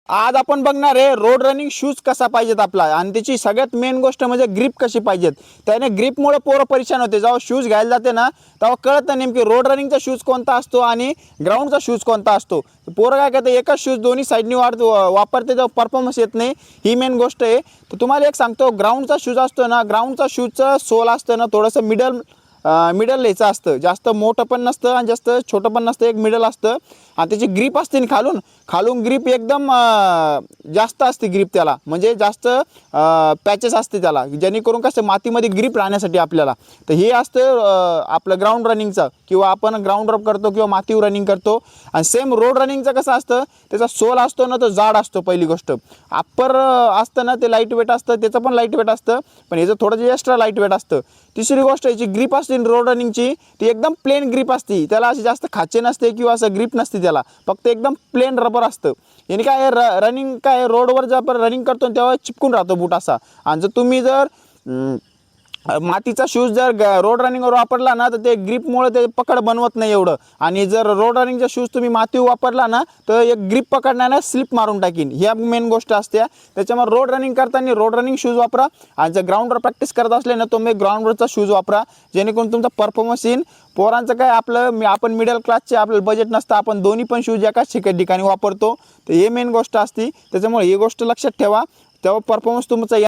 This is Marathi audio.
आज आपण बघणार आहे रोड रनिंग शूज कसा पाहिजेत आपला आणि त्याची सगळ्यात मेन गोष्ट म्हणजे ग्रिप कशी पाहिजेत। त्याने ग्रिपमुळे पोरं परेशान होते। जेव्हा शूज घ्यायला जाते ना तेव्हा कळत नाही नेमकी रोड रनिंगचा शूज कोणता असतो आणि ग्राउंडचा शूज कोणता असतो। पोरं काय करते एकच शूज दोन्ही साईडनी वापरते तेव्हा परफॉर्मन्स येत नाही, ही मेन गोष्ट आहे। तर तुम्हाला एक सांगतो, ग्राउंडचा शूज असतो ना, ग्राउंडचा शूजचं सोल असतं ना थोडंसं मिडल लेचं असतं, जास्त मोठं पण नसतं आणि जास्त छोटं पण नसतं, एक मिडल असतं। आणि त्याची ग्रिप असते ना खालून खालून ग्रिप एकदम जास्त असते ग्रिप, त्याला म्हणजे जास्त पॅचेस असते त्याला, जेणेकरून कसं मातीमध्ये ग्रिप राहण्यासाठी आपल्याला। तर हे असतं आपलं ग्राउंड रनिंगचं, किंवा आपण ग्राउंड रप करतो किंवा मातीवर रनिंग करतो। आणि सेम रोड रनिंगचं कसं असतं, त्याचा सोल असतो ना तो जाड असतो। पहिली गोष्ट अप्पर असतं ना ते लाईट वेट असतं, त्याचं पण लाईट वेट असतं, पण याचं थोडं एक्स्ट्रा लाईट वेट असतं। तिसरी गोष्ट याची ग्रिप असते रोड रनिंगची, ती एकदम प्लेन ग्रिप असते, त्याला अशी जास्त खाचे नसते किंवा असं ग्रिप नसते त्याला, फक्त एकदम प्लेन रबर असतं। याने काय रनिंग काय रोडवर जर आपण रनिंग करतो तेव्हा चिपकून राहतो बूट असा। आणि जर तुम्ही जर मातीचा शूज जर रोड रनिंगवर वापरला ना तर ते ग्रिपमुळे ते पकड बनवत नाही एवढं। आणि जर रोड रनिंगचा शूज तुम्ही मातीवर वापरला ना तर एक ग्रिप पकडण्याने स्लिप मारून टाकीन, ह्या मेन गोष्ट असते। त्याच्यामुळे रोड रनिंग करताना रोड रनिंग शूज वापरा, आणि जर ग्राउंडवर प्रॅक्टिस करत असले ना तुम्ही ग्राउंडवरचा शूज वापरा, जेणेकरून तुमचा परफॉर्मन्स येईल। पोरांचं काय आपलं आपण मिडल क्लासचे, आपलं बजेट नसतं, आपण दोन्ही पण शूज एकाच ठिकाणी वापरतो, तर हे मेन गोष्ट असते। त्याच्यामुळे ही गोष्ट लक्षात ठेवा, तेव्हा परफॉर्मन्स तुमचा